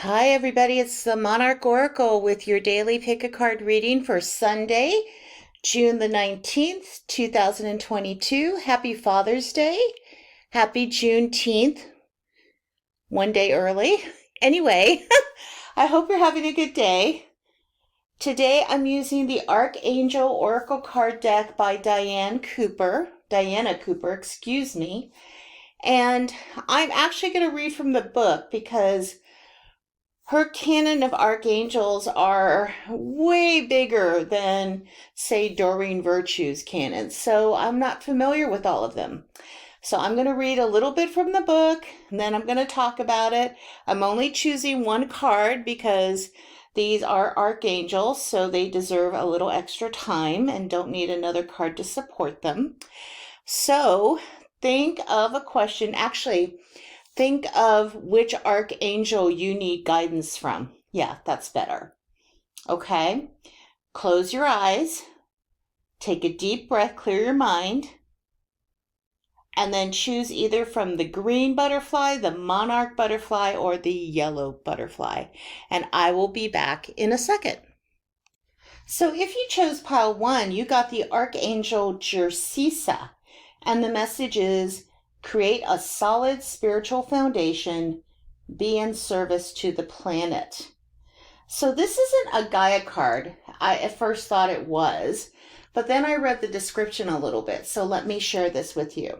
Hi, everybody. It's the Monarch Oracle with your daily pick a card reading for Sunday, June the 19th, 2022. Happy Father's Day. Happy Juneteenth. One day early. Anyway, I hope you're having a good day. Today I'm using the Archangel Oracle card deck by Diana Cooper, excuse me. And I'm actually going to read from the book because her canon of archangels are way bigger than, say, Doreen Virtue's canon. So I'm not familiar with all of them. So I'm going to read a little bit from the book, and then I'm going to talk about it. I'm only choosing one card because these are archangels, so they deserve a little extra time and don't need another card to support them. So think of a question. Actually, think of which archangel you need guidance from. Yeah, that's better. Okay, close your eyes, take a deep breath, clear your mind, and then choose either from the green butterfly, the monarch butterfly, or the yellow butterfly. And I will be back in a second. So if you chose pile 1, you got the Archangel Jerusisa, and the message is, create a solid spiritual foundation, be in service to the planet. So this isn't a Gaia card. I at first thought it was, but then I read the description a little bit, so let me share this with you.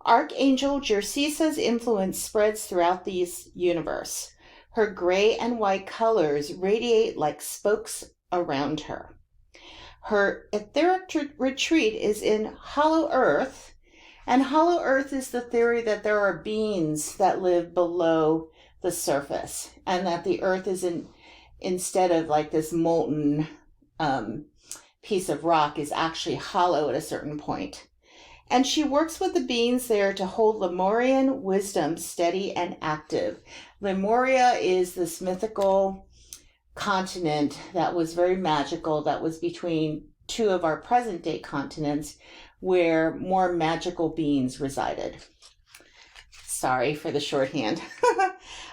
Archangel Jerusisa's influence spreads throughout the universe. Her gray and white colors radiate like spokes around her. Her etheric retreat is in Hollow Earth, and Hollow Earth is the theory that there are beings that live below the surface, and that the Earth is instead of like this molten piece of rock, is actually hollow at a certain point. And she works with the beings there to hold Lemurian wisdom steady and active. Lemuria is this mythical continent that was very magical, that was between two of our present day continents, where more magical beings resided. Sorry for the shorthand.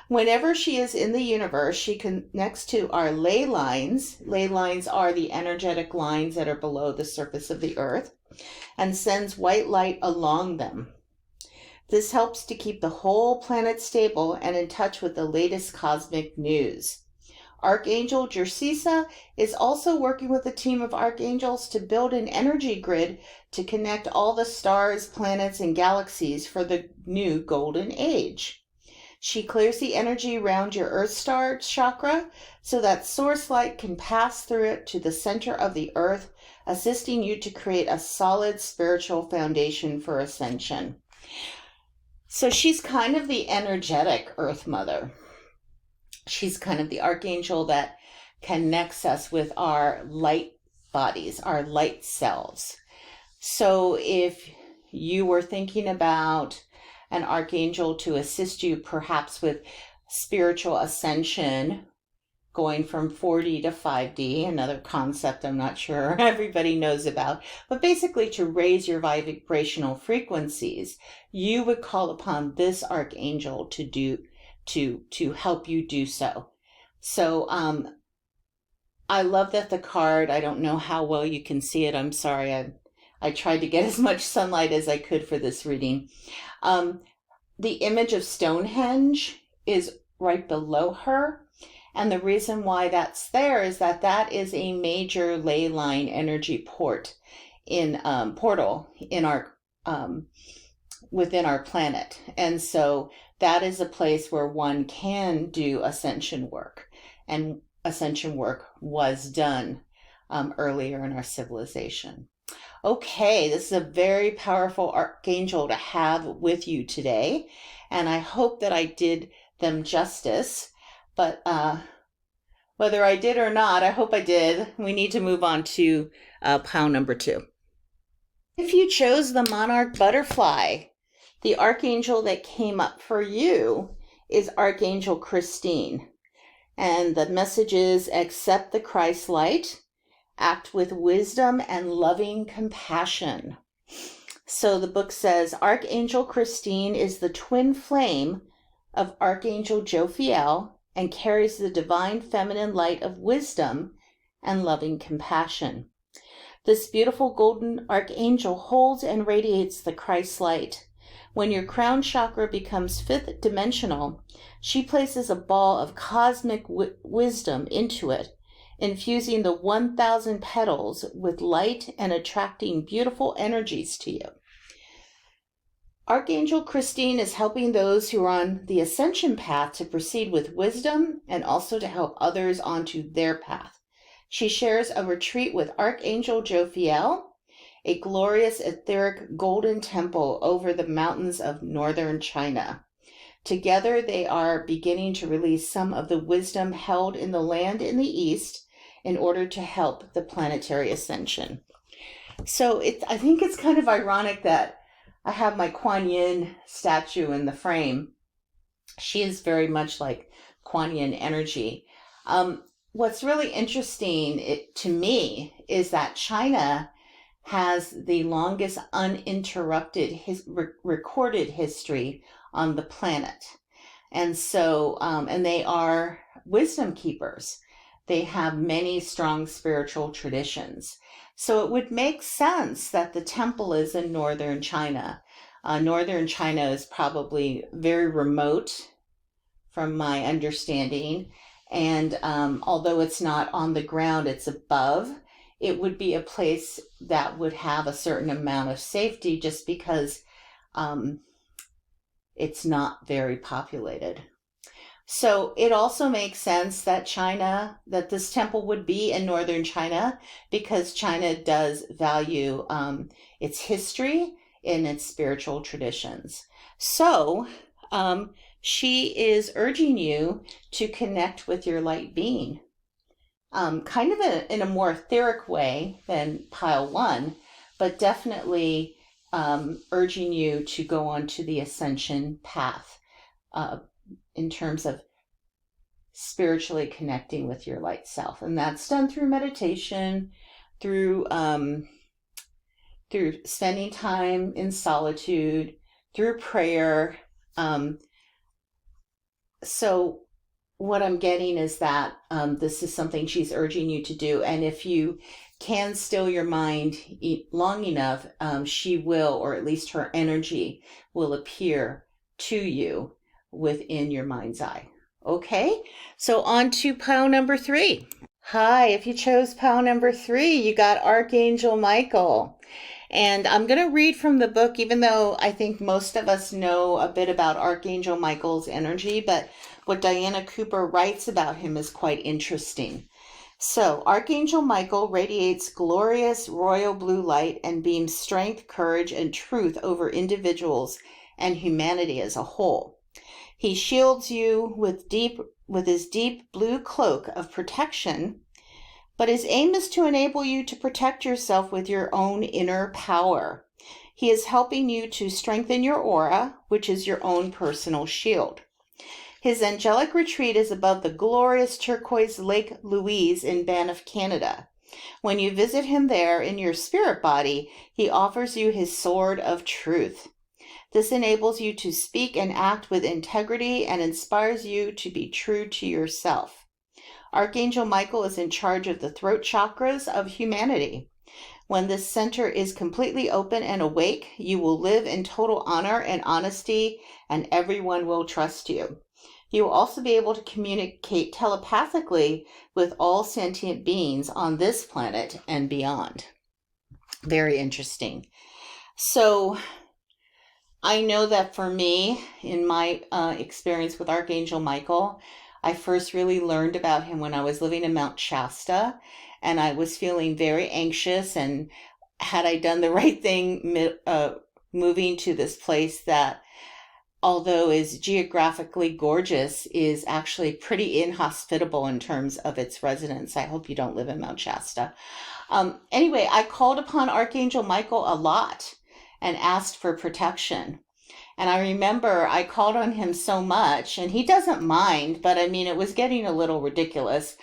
Whenever she is in the universe, she connects to our ley lines. Ley lines are the energetic lines that are below the surface of the earth, and sends white light along them. This helps to keep the whole planet stable and in touch with the latest cosmic news. Archangel Jerusisa is also working with a team of archangels to build an energy grid to connect all the stars, planets, and galaxies for the new golden age. She clears the energy around your Earth Star chakra so that source light can pass through it to the center of the earth, assisting you to create a solid spiritual foundation for ascension. So she's kind of the energetic Earth Mother. She's kind of the archangel that connects us with our light bodies, our light selves. So if you were thinking about an archangel to assist you perhaps with spiritual ascension, going from 4D to 5D, another concept I'm not sure everybody knows about, but basically to raise your vibrational frequencies, you would call upon this archangel to help you do so. So I love that the card, I don't know how well you can see it. I'm sorry. I tried to get as much sunlight as I could for this reading. The image of Stonehenge is right below her. And the reason why that's there is that is a major ley line energy portal in our within our planet. And so that is a place where one can do ascension work. And ascension work was done earlier in our civilization. Okay, this is a very powerful archangel to have with you today, and I hope that I did them justice, but whether I did or not, I hope I did. We need to move on to pile number 2. If you chose the monarch butterfly, the archangel that came up for you is Archangel Christine, and the message is, accept the Christ light, act with wisdom and loving compassion. So the book says, Archangel Christine is the twin flame of Archangel Jophiel and carries the divine feminine light of wisdom and loving compassion. This beautiful golden archangel holds and radiates the Christ light. When your crown chakra becomes fifth dimensional, she places a ball of cosmic wisdom into it, infusing the 1,000 petals with light and attracting beautiful energies to you. Archangel Christine is helping those who are on the ascension path to proceed with wisdom and also to help others onto their path. She shares a retreat with Archangel Jophiel, a glorious etheric golden temple over the mountains of northern China. Together, they are beginning to release some of the wisdom held in the land in the east in order to help the planetary ascension. So I think it's kind of ironic that I have my Kuan Yin statue in the frame. She is very much like Kuan Yin energy. What's really interesting to me is that China has the longest uninterrupted recorded history on the planet. And so, and they are wisdom keepers. They have many strong spiritual traditions. So it would make sense that the temple is in northern China. Northern China is probably very remote from my understanding. And although it's not on the ground, it's above, it would be a place that would have a certain amount of safety just because it's not very populated. So it also makes sense that that this temple would be in northern China because China does value its history and its spiritual traditions. So she is urging you to connect with your light being, kind of in a more etheric way than pile one, but definitely urging you to go onto the ascension path in terms of spiritually connecting with your light self. And that's done through meditation, through spending time in solitude, through prayer. So what I'm getting is that this is something she's urging you to do. And if you can still your mind long enough, she will, or at least her energy will appear to you within your mind's eye. Okay, so on to pile number 3. Hi, if you chose pile number 3, you got Archangel Michael. And I'm going to read from the book, even though I think most of us know a bit about Archangel Michael's energy, but what Diana Cooper writes about him is quite interesting. So, Archangel Michael radiates glorious royal blue light and beams strength, courage, and truth over individuals and humanity as a whole. He shields you with his deep blue cloak of protection, but his aim is to enable you to protect yourself with your own inner power. He is helping you to strengthen your aura, which is your own personal shield. His angelic retreat is above the glorious turquoise Lake Louise in Banff, Canada. When you visit him there in your spirit body, he offers you his sword of truth. This enables you to speak and act with integrity and inspires you to be true to yourself. Archangel Michael is in charge of the throat chakras of humanity. When this center is completely open and awake, you will live in total honor and honesty, and everyone will trust you. You will also be able to communicate telepathically with all sentient beings on this planet and beyond. Very interesting. So I know that for me, in my experience with Archangel Michael, I first really learned about him when I was living in Mount Shasta, and I was feeling very anxious, and had I done the right thing moving to this place that, although is geographically gorgeous, is actually pretty inhospitable in terms of its residents. I hope you don't live in Mount Shasta. Anyway, I called upon Archangel Michael a lot and asked for protection. And I remember I called on him so much, and he doesn't mind, but I mean, it was getting a little ridiculous.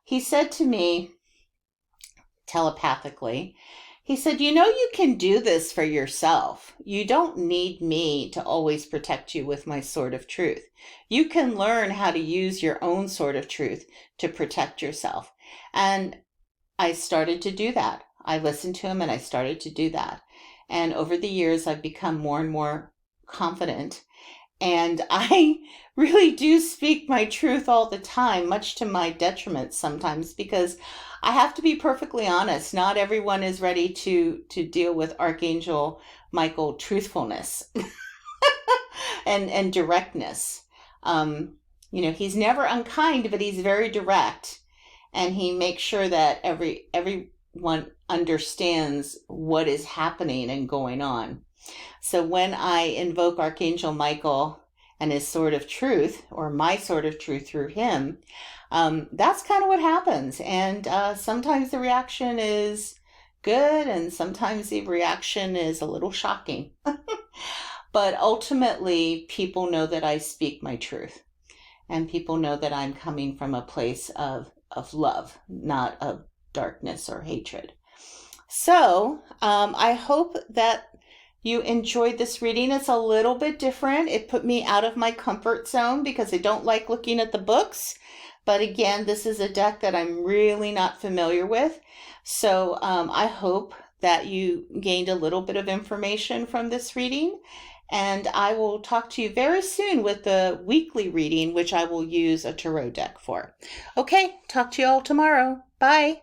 He said to me telepathically, He said, you know, you can do this for yourself. You don't need me to always protect you with my sword of truth. You can learn how to use your own sword of truth to protect yourself. And I started to do that. I listened to him and I started to do that. And over the years, I've become more and more confident. And I really do speak my truth all the time, much to my detriment sometimes, because I have to be perfectly honest. Not everyone is ready to deal with Archangel Michael truthfulness and directness. You know, he's never unkind, but he's very direct, and he makes sure that everyone understands what is happening and going on. So when I invoke Archangel Michael and his sword of truth, or my sword of truth through him, that's kind of what happens. And sometimes the reaction is good, and sometimes the reaction is a little shocking. But ultimately, people know that I speak my truth, and people know that I'm coming from a place of love, not of darkness or hatred. So I hope that you enjoyed this reading. It's a little bit different. It put me out of my comfort zone because I don't like looking at the books. But again, this is a deck that I'm really not familiar with. So I hope that you gained a little bit of information from this reading. And I will talk to you very soon with the weekly reading, which I will use a tarot deck for. Okay, talk to you all tomorrow. Bye.